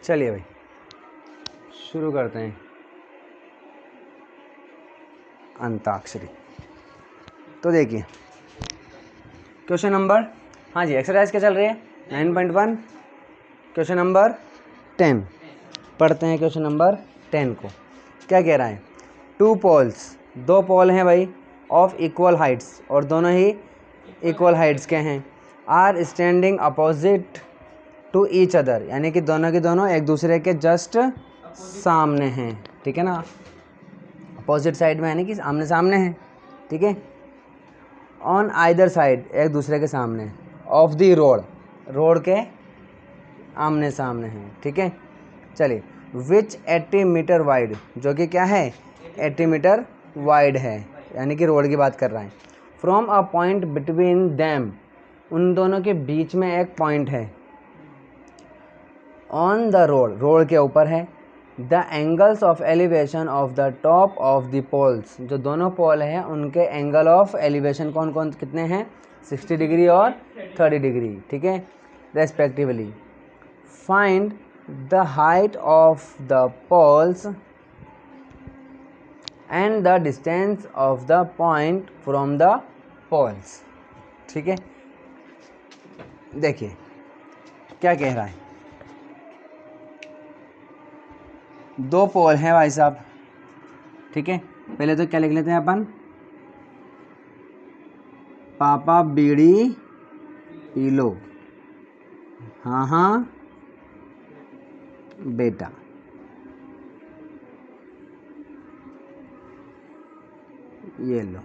चलिए भाई शुरू करते हैं अंताक्षरी। तो देखिए क्वेश्चन नंबर, हाँ जी एक्सरसाइज क्या चल रही है 9.1 क्वेश्चन नंबर 10 पढ़ते हैं। क्वेश्चन नंबर 10 को क्या कह रहा है, 2 पोल्स, 2 पोल हैं भाई ऑफ इक्वल हाइट्स और दोनों ही इक्वल हाइट्स के हैं, are standing opposite to each other, यानी कि दोनों के दोनों एक दूसरे के जस्ट सामने हैं, ठीक है ना, अपोजिट साइड में यानी कि आमने सामने हैं, ठीक है, ऑन आइदर साइड एक दूसरे के सामने, ऑफ द रोड, रोड के आमने सामने हैं, ठीक है। चलिए विच 80 मीटर वाइड, जो कि क्या है 80 मीटर वाइड है, यानी कि रोड की बात कर रहा है, from a point between them, उन दोनों के बीच में एक पॉइंट है, ऑन द रोड, रोड के ऊपर है, the angles of elevation of the top of the poles, जो दोनों पोल हैं उनके एंगल ऑफ एलिवेशन कौन कौन कितने हैं 60 डिग्री और 30 डिग्री, ठीक है, respectively. Find the height of the poles and the distance of the point from the poles, ठीक है। देखिए क्या कह रहा है, 2 पोल हैं भाई साहब, ठीक है। पहले तो क्या लिख लेते हैं अपन, पापा बीड़ी पी लो, हाँ हाँ बेटा, ये लो,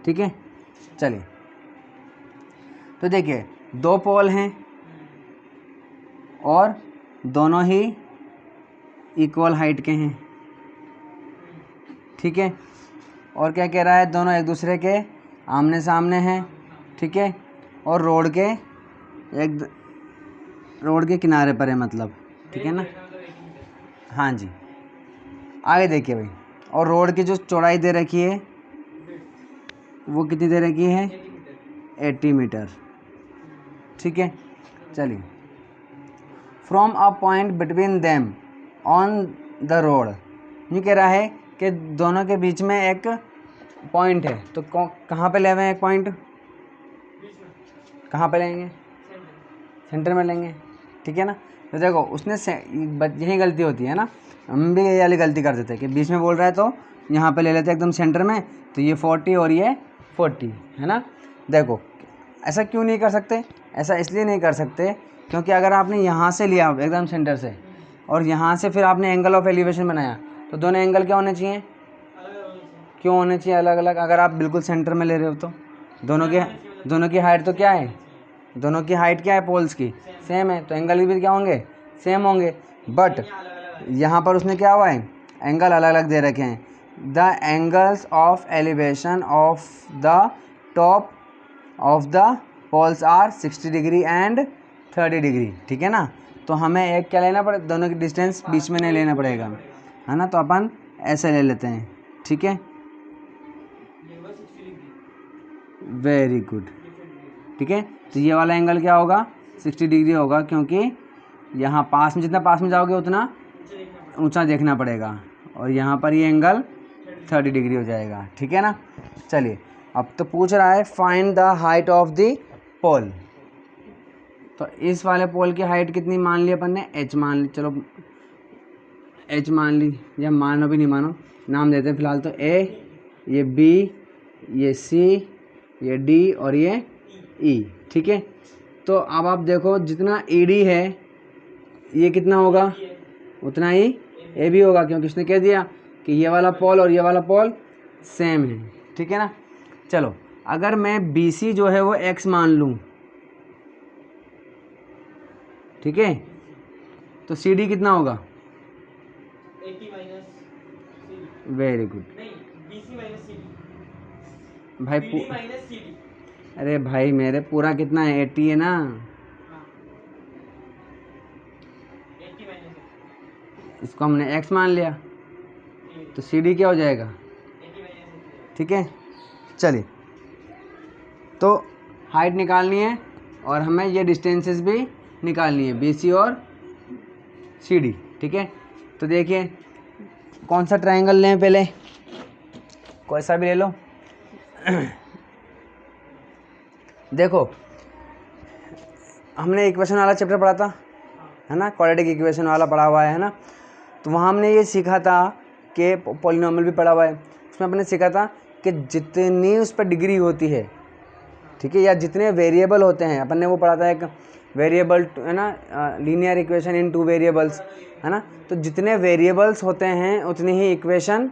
ठीक है। चलिए तो देखिए 2 पोल हैं और दोनों ही इक्वल हाइट के हैं, ठीक है, और क्या कह रहा है, दोनों एक दूसरे के आमने सामने हैं, ठीक है, और रोड के किनारे पर है मतलब, ठीक है ना, हाँ जी। आगे देखिए भाई, और रोड की जो चौड़ाई दे रखी है वो कितनी दे रखी है 80 मीटर, ठीक है। चलिए from a point between them on the road, ये कह रहा है कि दोनों के बीच में एक पॉइंट है, तो कहाँ पे ले हुए हैं एक पॉइंट, कहाँ पे लेंगे सेंटर में लेंगे, ठीक है ना। तो देखो उसने यही गलती होती है ना, हम भी यही वाली गलती कर देते हैं कि बीच में बोल रहा है तो यहाँ पे ले लेते हैं एकदम सेंटर में, तो ये 40 और ये 40 है ना। देखो ऐसा क्यों नहीं कर सकते, ऐसा इसलिए नहीं कर सकते क्योंकि अगर आपने यहाँ से लिया एकदम सेंटर से और यहाँ से फिर आपने एंगल ऑफ एलिवेशन बनाया तो दोनों एंगल क्या होने चाहिए, क्यों होने चाहिए अलग अलग, अगर आप बिल्कुल सेंटर में ले रहे हो तो दोनों की हाइट तो क्या है, दोनों की हाइट क्या है पोल्स की सेम है, तो एंगल भी क्या होंगे सेम होंगे, बट यहाँ पर उसने क्या हुआ है एंगल अलग अलग दे रखे हैं, the angles of elevation of the top of the poles are 60 degree and 30 degree, ठीक है ना। तो हमें एक क्या लेना पड़ेगा, दोनों की डिस्टेंस बीच में नहीं लेना पड़ेगा, है ना, तो अपन ऐसे ले लेते हैं, ठीक है, वेरी गुड, ठीक है। तो ये वाला एंगल क्या होगा 60 डिग्री होगा, क्योंकि यहाँ पास में जितना पास में जाओगे उतना ऊंचा देखना पड़ेगा, और यहाँ पर ये एंगल 30 डिग्री हो जाएगा, ठीक है ना। चलिए अब तो पूछ रहा है find the height of the pole, तो इस वाले पोल की हाइट कितनी मान ली अपन ने, h मान ली, चलो h मान ली, या मानो भी नहीं मानो नाम देते हैं फिलहाल, तो a, ये b, ये c, ये d और ये e, ठीक है। तो अब आप देखो जितना ed है ये कितना होगा उतना ही ए भी होगा, क्योंकि उसने कह दिया कि ये वाला पोल और ये वाला पोल सेम है, ठीक है ना। चलो अगर मैं BC जो है वो x मान लूँ, ठीक है, तो CD कितना होगा, 80 minus very good BC minus CD, भाई BD माइनस CD, अरे भाई मेरे पूरा कितना है 80 है ना, 80 माइनस, इसको हमने x मान लिया तो CD क्या हो जाएगा, 80 माइनस, ठीक है। चलिए तो हाइट निकालनी है और हमें ये डिस्टेंसेस भी निकालनी है BC और सी डी। ठीक है, तो देखिए कौन सा ट्रायंगल लें, पहले कोई सा भी ले लो। देखो हमने इक्वेशन वाला चैप्टर पढ़ा था, है ना, क्वाड्रेटिक इक्वेशन वाला पढ़ा हुआ है ना, तो वहाँ हमने ये सीखा था कि पॉलिनॉमियल भी पढ़ा हुआ है, उसमें हमने सीखा था कि जितनी उस पर डिग्री होती है, ठीक है, या जितने वेरिएबल होते हैं, अपन ने वो पढ़ा था एक वेरिएबल, है ना, लीनियर इक्वेशन इन 2 वेरिएबल्स, है ना, तो जितने वेरिएबल्स होते हैं उतनी ही इक्वेशन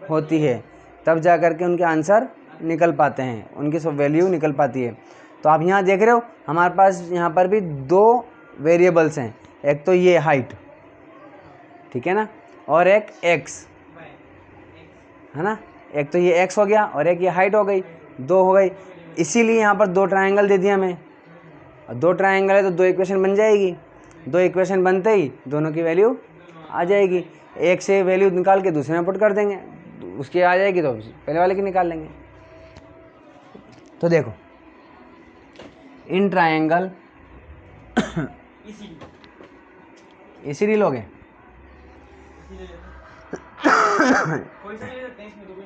होती है, तब जा कर के उनके आंसर निकल पाते हैं, उनकी सब वैल्यू निकल पाती है। तो आप यहाँ देख रहे हो हमारे पास यहाँ पर भी 2 वेरिएबल्स हैं, एक तो ये हाइट, ठीक है ना, और एक x, है ना, एक तो ये x हो गया और एक ये हाइट हो गई, 2 हो गई। इसीलिए यहाँ पर 2 ट्रायंगल दे दिया हमें, और 2 ट्रायंगल है तो 2 इक्वेशन बन जाएगी, 2 इक्वेशन बनते ही दोनों की वैल्यू आ जाएगी, एक से वैल्यू निकाल के दूसरे में पुट कर देंगे, उसकी आ जाएगी तो पहले वाले की निकाल लेंगे। तो देखो इन ट्रायंगल एसीडी लोगे, कोई सा ले सकते हैं इसमें, तो कोई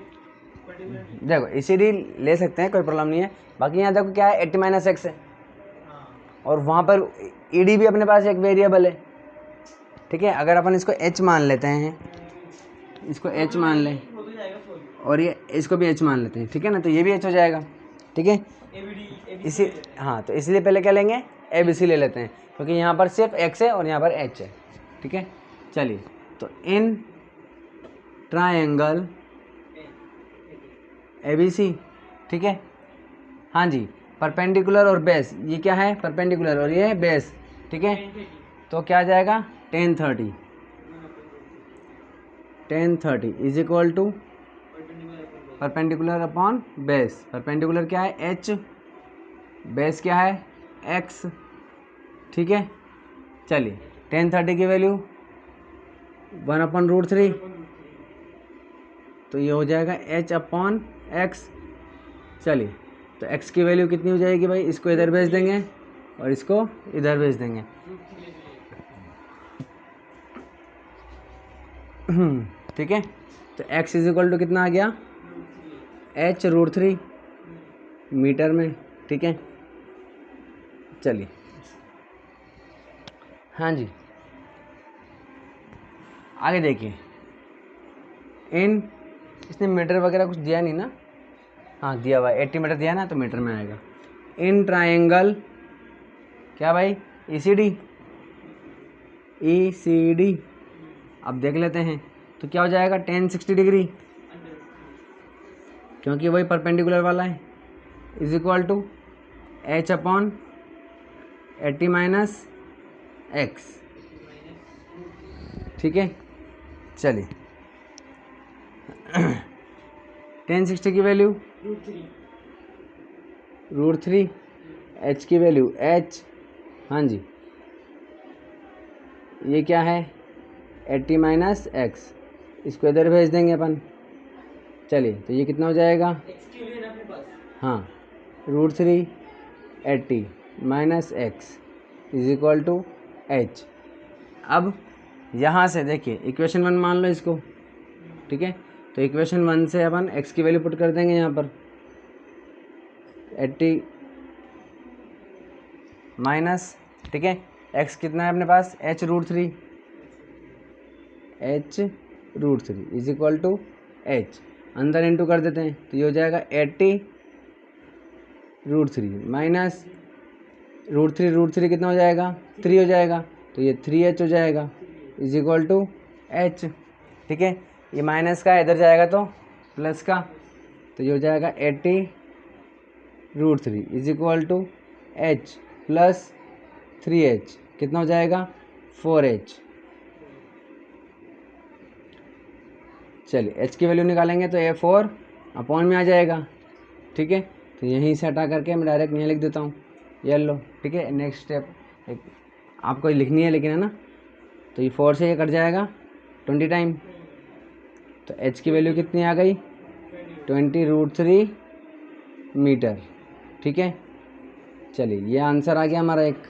पर्टिकुलर नहीं। देखो एसीडी ले सकते हैं, कोई प्रॉब्लम नहीं है। बाकी यहाँ देखो क्या है, 80 - x है, हाँ, और वहाँ पर ईडी भी अपने पास एक वेरिएबल है, ठीक है। अगर अपन इसको h मान लेते हैं, इसको h मान लें, हो तो जाएगा सॉल्व। और ये इसको भी h मान लेते हैं, ठीक है ना, तो ये भी h हो जाएगा, ठीक है। एबीसी इसी हाँ, तो इसलिए पहले क्या लेंगे, ABC ले लेते हैं, क्योंकि यहाँ पर सिर्फ x है और यहाँ पर h है, ठीक है। चलिए, तो इन ट्रायंगल ABC, ठीक है, हाँ जी, परपेंडिकुलर और बेस, ये क्या है, परपेंडिकुलर और ये है बेस, ठीक है। तो क्या आ जाएगा, tan 30 is equal to perpendicular upon base. Perpendicular क्या है, h, बेस क्या है, x, ठीक है। चलिए, tan 30 की वैल्यू 1/√3, तो ये हो जाएगा h/x। चलिए, तो x की वैल्यू कितनी हो जाएगी भाई, इसको इधर भेज देंगे और इसको इधर भेज देंगे, ठीक है। तो x इज इक्वल टू कितना आ गया, h√3 मीटर में, ठीक है। चलिए, हाँ जी, आगे देखिए, इन इसने मीटर वगैरह कुछ दिया नहीं ना, हाँ दिया हुआ है, 80 मीटर दिया ना, तो मीटर में आएगा। इन ट्रायंगल क्या भाई, ECD, अब देख लेते हैं, तो क्या हो जाएगा, tan 60 डिग्री, क्योंकि वही परपेंडिकुलर वाला है, is equal to h/80 - x, ठीक है। चलिए, tan 60 की वैल्यू √3, h की वैल्यू h, हाँ जी, ये क्या है, 80 - x, इसको इधर भेज देंगे अपन। चलिए, तो ये कितना हो जाएगा, एक्स क्यों लेना अपने पास। हाँ, √3 80 - x is equal to h। अब यहाँ से देखिए, इक्वेशन 1 मान लो इसको, ठीक है। तो इक्वेशन 1 से अपन x की वैल्यू पुट कर देंगे यहाँ पर, 80 माइनस, ठीक है, x कितना है अपने पास, h√3 is equal to h, अंदर इंटू कर देते हैं, तो ये हो जाएगा 80√3 माइनस √3 कितना हो जाएगा, 3 हो जाएगा, तो ये 3h हो जाएगा, इज इक्वल टू h, ठीक है। ये माइनस का इधर जाएगा तो प्लस का, तो ये हो जाएगा 80√3 is equal to h plus 3h, कितना हो जाएगा, 4h। चलिए, h की वैल्यू निकालेंगे तो ये 4 अपॉन में आ जाएगा, ठीक है। तो यहीं से हटा करके मैं डायरेक्ट यहाँ लिख देता हूँ, ये लो, ठीक है। नेक्स्ट स्टेप एक आपको लिखनी है लेकिन, है ना, तो ये 4 से ये कट जाएगा 20 टाइम, तो h की वैल्यू कितनी आ गई, 20√3 मीटर, ठीक है। चलिए, ये आंसर आ गया हमारा, एक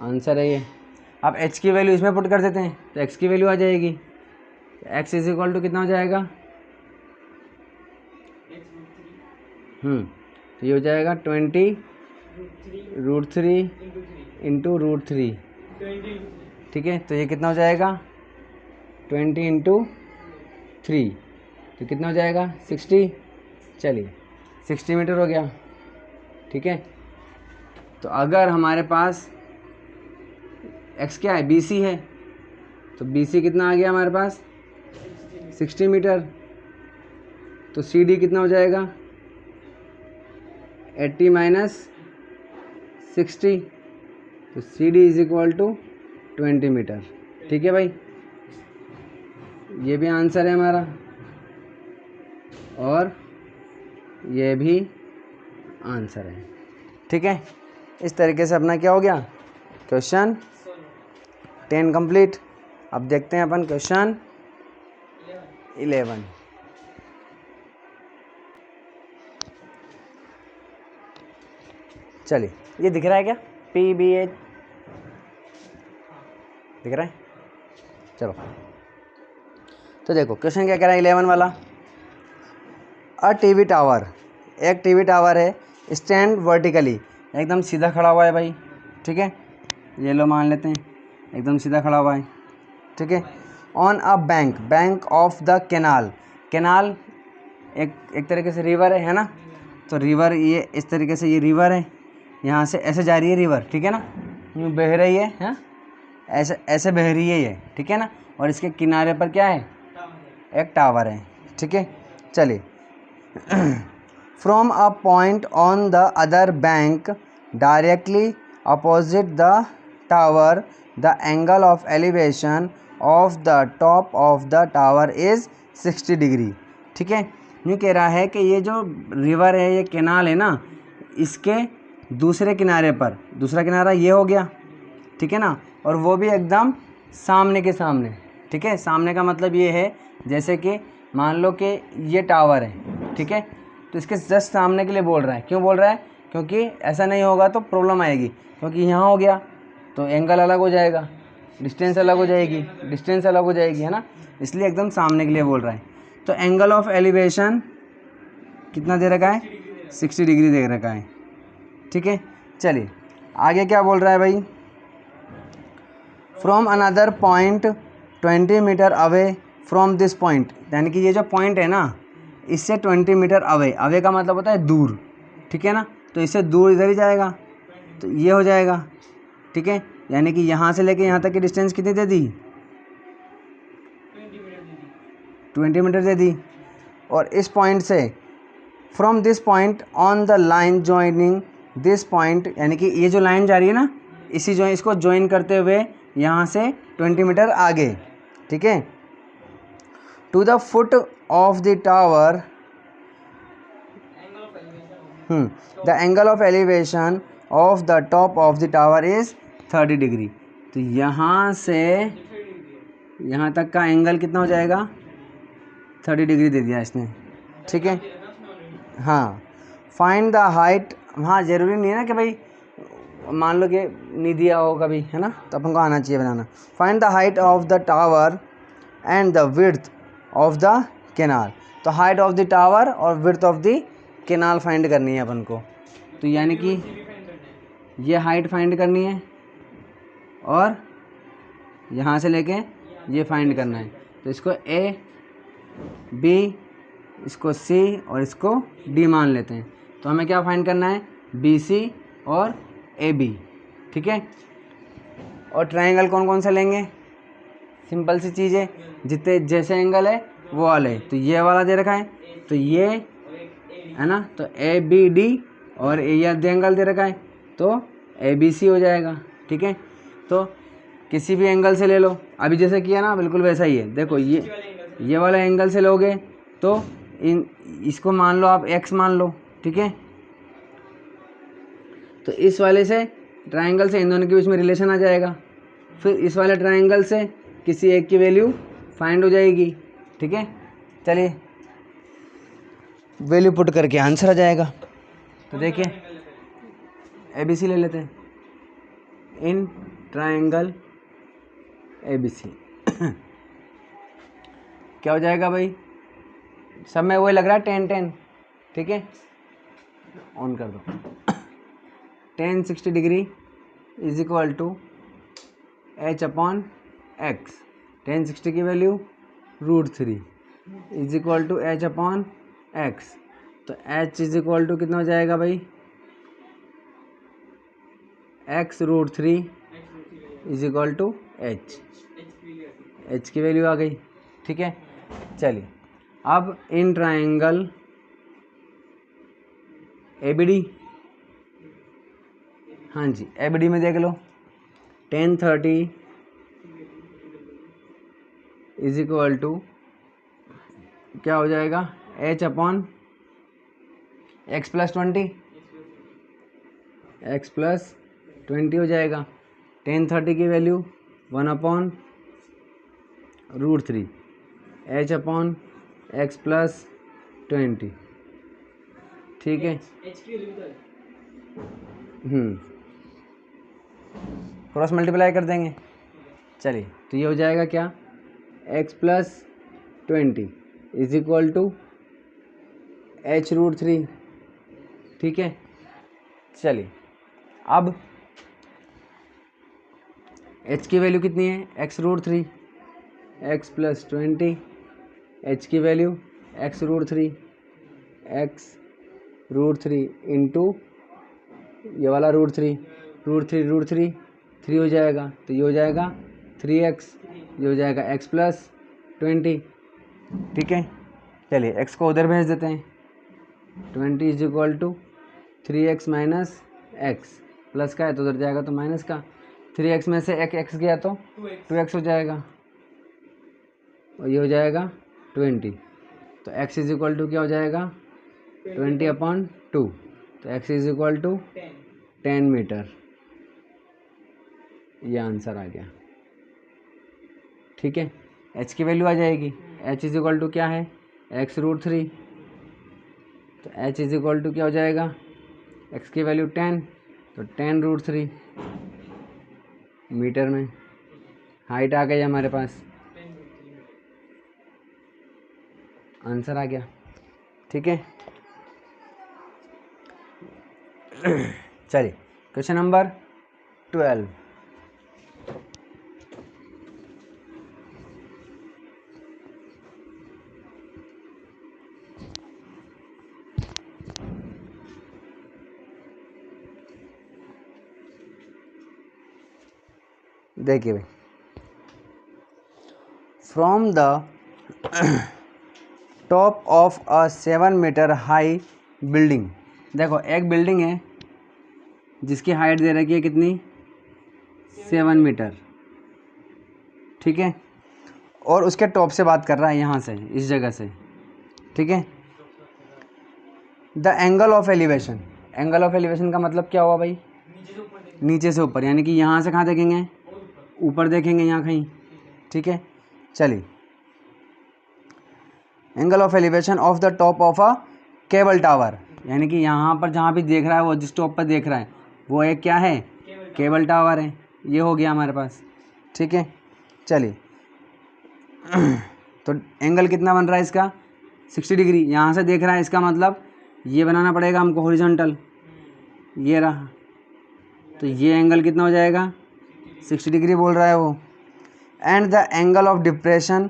आंसर है ये। अब h की वैल्यू इसमें पुट कर देते हैं तो x की वैल्यू आ जाएगी। x इज इक्वल टू कितना हो जाएगा, तो ये हो जाएगा 20√3 इंटू √3, ठीक है। तो ये कितना हो जाएगा 20 इंटू 3, तो कितना हो जाएगा 60। चलिए 60 मीटर हो गया, ठीक है। तो अगर हमारे पास x क्या है, BC है, तो BC कितना आ गया हमारे पास 60 मीटर। तो CD कितना हो जाएगा 80 माइनस 60, तो CD is equal to 20 metre, ठीक है भाई। ये भी आंसर है हमारा और ये भी आंसर है, ठीक है। इस तरीके से अपना क्या हो गया, क्वेश्चन 10 कंप्लीट। अब देखते हैं अपन क्वेश्चन 11। चलिए ये दिख रहा है क्या, PBH दिख रहा है। चलो तो देखो क्वेश्चन क्या कह रहा है 11 वाला। अ टीवी टावर, एक टीवी टावर है, स्टैंड वर्टिकली, एकदम सीधा खड़ा हुआ है भाई, ठीक है। ये लो मान लेते हैं एकदम सीधा खड़ा हुआ है, ठीक है। On a bank, bank of the canal, canal एक तरीके से रिवर है ना। तो रिवर ये इस तरीके से ये रिवर है, यहाँ से ऐसे जा रही है रिवर, ठीक है ना, यूँ बह रही है, हाँ ऐसे ऐसे बह रही है ये, ठीक है ना। और इसके किनारे पर क्या है, एक टावर है, ठीक है। चलिए from a point on the other bank directly opposite the tower the angle of elevation of the top of the tower is 60 degree, ठीक है। ये कह रहा है कि ये जो रिवर है, ये कैनाल है ना, इसके दूसरे किनारे पर, दूसरा किनारा ये हो गया, ठीक है ना, और वो भी एकदम सामने के सामने, ठीक है। सामने का मतलब ये है जैसे कि मान लो कि ये टावर है, ठीक है, तो इसके जस्ट सामने के लिए बोल रहा है। क्यों बोल रहा है, क्योंकि ऐसा नहीं होगा तो प्रॉब्लम आएगी, क्योंकि यहाँ हो गया तो एंगल अलग हो जाएगा, डिस्टेंस अलग हो जाएगी, डिस्टेंस अलग हो जाएगी, है ना, इसलिए एकदम सामने के लिए बोल रहा है। तो एंगल ऑफ एलिवेशन कितना दे रखा है, 60 डिग्री दे रखा है, ठीक है। चलिए आगे क्या बोल रहा है भाई, from another point 20 metre away from this point, यानी कि ये जो पॉइंट है ना, इससे 20 मीटर अवे, अवे का मतलब होता है दूर, ठीक है ना। तो इससे दूर इधर ही जाएगा, तो ये हो जाएगा, ठीक है। यानी कि यहाँ से लेके यहाँ तक की डिस्टेंस कितनी दे दी, 20 मीटर दे दी। और इस पॉइंट से from this point on the line joining this point, यानी कि ये जो लाइन जा रही है ना, इसको ज्वाइन करते हुए यहाँ से 20 मीटर आगे, ठीक है, to the foot of the tower, the angle of elevation of the top of the tower is 30 degree. तो यहाँ से यहाँ तक का एंगल कितना हो जाएगा, 30 डिग्री दे दिया इसने, ठीक है। हाँ फाइंड द हाइट, हाँ ज़रूरी नहीं है ना कि भाई मान लो कि नहीं दिया हो कभी, है ना, तो अपन को आना चाहिए बनाना। Find the height of the tower and the width of the canal, तो हाइट ऑफ द टावर और width of the canal find करनी है अपन को। तो यानी कि ये हाइट फाइंड करनी है और यहाँ से लेके ये फाइंड करना है। तो इसको ए बी, इसको सी और इसको डी मान लेते हैं। तो हमें क्या फाइंड करना है, बी सी और ए बी, ठीक है। और ट्रायंगल कौन कौन से लेंगे, सिंपल सी चीज़ है, जितने जैसे एंगल है वो वाले। तो ये वाला दे रखा है, तो ये है ना, तो ए बी डी, और ये आधे एंगल दे रखा है तो ए बी सी हो जाएगा, ठीक है। तो किसी भी एंगल से ले लो, अभी जैसे किया ना बिल्कुल वैसा ही है। देखो ये वाला एंगल से लोगे तो इसको मान लो आप x मान लो, ठीक है। तो इस वाले से ट्रायंगल से इन दोनों के बीच में रिलेशन आ जाएगा, फिर इस वाले ट्रायंगल से किसी एक की वैल्यू फाइंड हो जाएगी, ठीक है। चलिए वैल्यू पुट करके आंसर आ जाएगा। तो देखिए ABC ले लेते हैं, इन ट्रायंगल ABC। क्या हो जाएगा भाई, सब में वही लग रहा है 10 10, ठीक है, ऑन कर दो। tan 60 degree is equal to h/x। tan 60 की value √3 is equal to h/x। तो h इज इक्वल टू कितना हो जाएगा भाई, x √3 is equal to h। h की वैल्यू आ गई, ठीक है। चलिए अब इन ट्राइंगल ABD, हाँ जी ABD में देख लो, tan 30 इज इक्वल टू क्या हो जाएगा, h/x + 20, x + 20 हो जाएगा। tan 30 की वैल्यू 1/√3 h/x + 20, ठीक है। क्रॉस मल्टीप्लाई कर देंगे। चलिए तो ये हो जाएगा क्या, x + 20 is equal to h√3, ठीक है। चलिए अब h की वैल्यू कितनी है, x√3, x + 20, h की वैल्यू x√3 इंटू ये वाला √3, √3 3 हो जाएगा, तो ये हो जाएगा 3x, ये हो जाएगा x + 20, ठीक है। चलिए x को उधर भेज देते हैं, 20 is equal to 3x - x, plus का है तो उधर जाएगा तो माइनस का, 3x में से एक x गया तो 2x हो जाएगा, और ये हो जाएगा 20। तो x इज इक्वल टू क्या हो जाएगा, 20/2, तो x is equal to 10 metre. ये आंसर आ गया, ठीक है। h की वैल्यू आ जाएगी, h इज इक्वल टू क्या है, x√3, तो h इज इक्वल टू क्या हो जाएगा, x की वैल्यू 10, तो 10√3 मीटर में। हाइट आ गई हमारे पास, आंसर आ गया, ठीक है। चलिए क्वेश्चन नंबर 12। देखिए भाई, from the top of a 7 metre high building, देखो एक बिल्डिंग है जिसकी हाइट दे रखी है कितनी, 7 मीटर, ठीक है, और उसके टॉप से बात कर रहा है, यहाँ से इस जगह से, ठीक है। The angle of elevation, angle of elevation का मतलब क्या हुआ भाई, नीचे से ऊपर, यानी कि यहाँ से कहाँ देखेंगे, ऊपर देखेंगे यहाँ कहीं, ठीक है। चलिए angle of elevation of the top of a cable tower, यानी कि यहाँ पर जहाँ भी देख रहा है वो, जिस टॉप पर देख रहा है वो एक क्या है, केबल टावर है। ये हो गया हमारे पास, ठीक है। चलिए तो एंगल कितना बन रहा है इसका, 60 डिग्री, यहाँ से देख रहा है, इसका मतलब ये बनाना पड़ेगा हमको हॉरिजॉन्टल, ये रहा, तो ये एंगल कितना हो जाएगा, 60 डिग्री बोल रहा है वो। And the angle of depression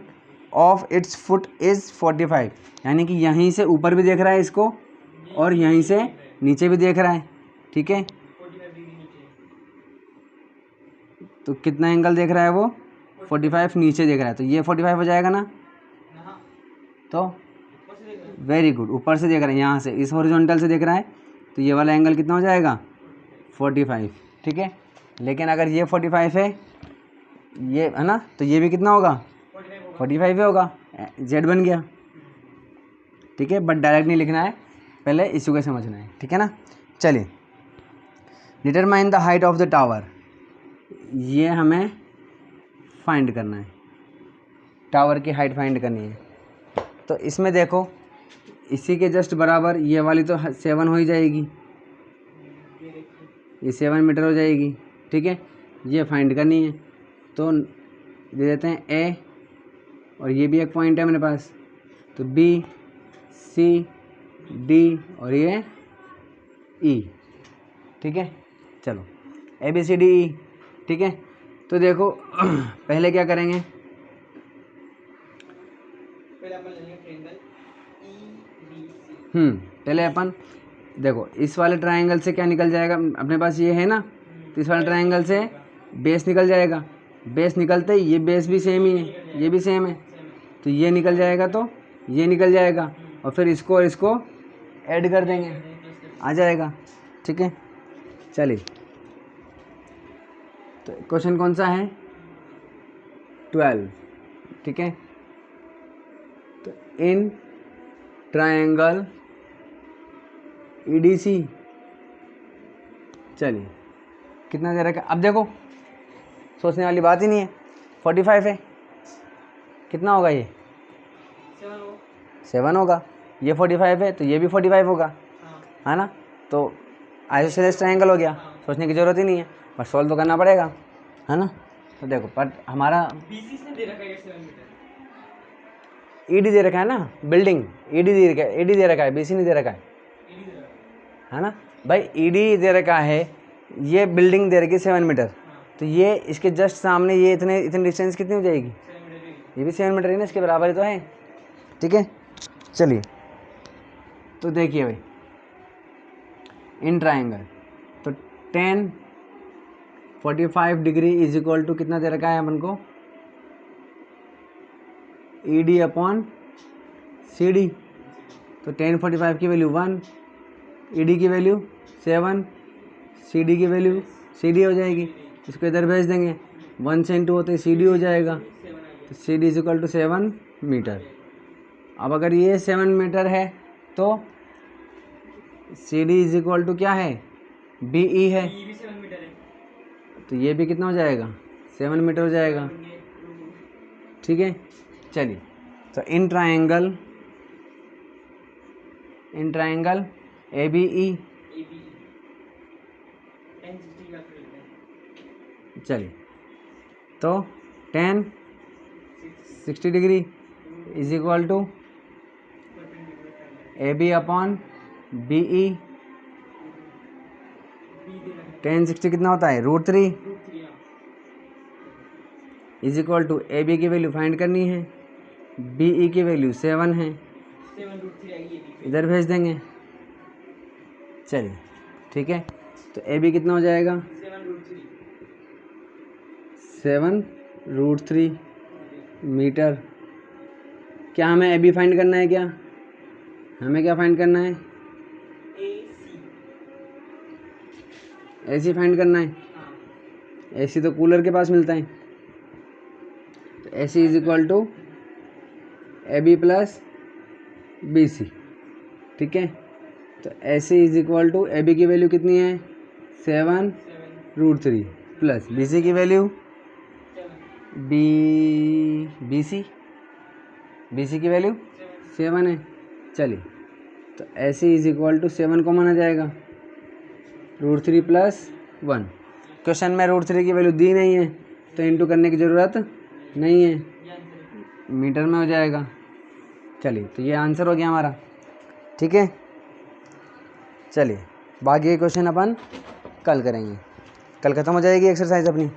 of its foot is 45, यानी कि यहीं से ऊपर भी देख रहा है इसको और यहीं से नीचे भी देख रहा है, ठीक है। तो कितना एंगल देख रहा है वो, 45 नीचे देख रहा है, तो ये 45 हो जाएगा ना, तो वेरी गुड, ऊपर से देख रहा है, यहाँ से इस हॉरिजॉन्टल से देख रहा है, तो ये वाला एंगल कितना हो जाएगा, 45, ठीक है। लेकिन अगर ये 45 है, ये है ना, तो ये भी कितना होगा, 45 होगा, जेड बन गया, ठीक है। बट डायरेक्ट नहीं लिखना है, पहले इशू को समझना है, ठीक है ना। चलिए determine the height of the tower, ये हमें फाइंड करना है, टावर की हाइट फाइंड करनी है। तो इसमें देखो, इसी के जस्ट बराबर ये वाली तो 7 हो ही जाएगी, ये 7 मीटर हो जाएगी, ठीक है, ये फाइंड करनी है। तो दे देते हैं ए, और ये भी एक पॉइंट है मेरे पास, तो बी सी डी और ये ई। ठीक है, चलो A B C D E. ठीक है, तो देखो पहले क्या करेंगे, पहले अपन लेंगे ट्रायंगल EBC। पहले अपन देखो इस वाले ट्रायंगल से क्या निकल जाएगा, अपने पास ये है ना, तो इस वाले ट्रायंगल से बेस निकल जाएगा, बेस निकलते ही ये बेस भी सेम ही है, ये भी सेम है, तो ये निकल जाएगा, तो ये निकल जाएगा, और फिर इसको और इसको ऐड कर देंगे, आ जाएगा। ठीक है, चलिए, तो क्वेश्चन कौन सा है, 12। ठीक है, तो इन ट्रायंगल EDC, चलिए कितना दे रखा है, अब देखो सोचने वाली बात ही नहीं है, 45 है, कितना होगा ये, 7 होगा, ये 45 है तो ये भी 45 होगा, है ना, तो आइसोसेलेस ट्रायंगल हो गया, सोचने की ज़रूरत ही नहीं है, बस सॉल्व तो करना पड़ेगा, है ना। तो देखो पर हमारा BC से दे रखा है 7 मीटर, ED दे रखा है ना, बिल्डिंग ED दे रखा है, ED दे रखा है, BC नहीं दे रखा है ना भाई, ED दे रखा है, ये बिल्डिंग दे रखी है 7 मीटर, तो ये इसके जस्ट सामने ये इतने डिस्टेंस कितनी हो जाएगी, 7 मीटर ही। ये भी 7 मीटर ही ना, इसके बराबर ही तो है। ठीक है, चलिए, तो देखिए भाई इन ट्रायंगल, तो 10 45 डिग्री इज इक्वल टू कितना दे रखा है अपन को, ED अपॉन CD, तो 10 45 की वैल्यू 1, ED की वैल्यू 7, CD की वैल्यू CD हो जाएगी, इसको इधर भेज देंगे, 1 से इंटू होते CD हो जाएगा, तो CD is equal to 7 metre. अब अगर ये 7 मीटर है तो CD इज इक्वल टू क्या है, BE है, ये भी 7 मीटर है, तो ये भी कितना हो जाएगा, 7 मीटर हो जाएगा। ठीक है, चलिए, तो इन ट्रायंगल ABE, AB 10 60 का लेते हैं, चलिए, तो 10 60 degree is equal to AB upon BE, B दे रखा है 10 60 कितना होता है, √3 √3 इज इक्वल टू AB की वैल्यू फाइंड करनी है, BE की वैल्यू 7 है, 7 √3 आएगी AB, इधर भेज देंगे। चलिए, ठीक है, तो AB कितना हो जाएगा, 7 √3 7 √3 मीटर। क्या हमें AB फाइंड करना है, क्या हमें क्या फाइंड करना है, AC फाइंड करना है, हाँ AC तो कूलर के पास मिलता है, तो AC is equal to AB plus BC। ठीक है, तो AC is equal to AB की वैल्यू कितनी है, 7 √3 प्लस BC की वैल्यू BC की वैल्यू 7 है। चलिए, तो AC इज इक्वल टू 7 को माना जाएगा, √3 प्लस 1। क्वेश्चन में √3 की वैल्यू दी नहीं है तो इंटू करने की ज़रूरत नहीं है, मीटर में हो जाएगा। चलिए, तो ये आंसर हो गया हमारा। ठीक है, चलिए बाकी ये क्वेश्चन अपन कल करेंगे, कल ख़त्म हो जाएगी एक्सरसाइज अपनी।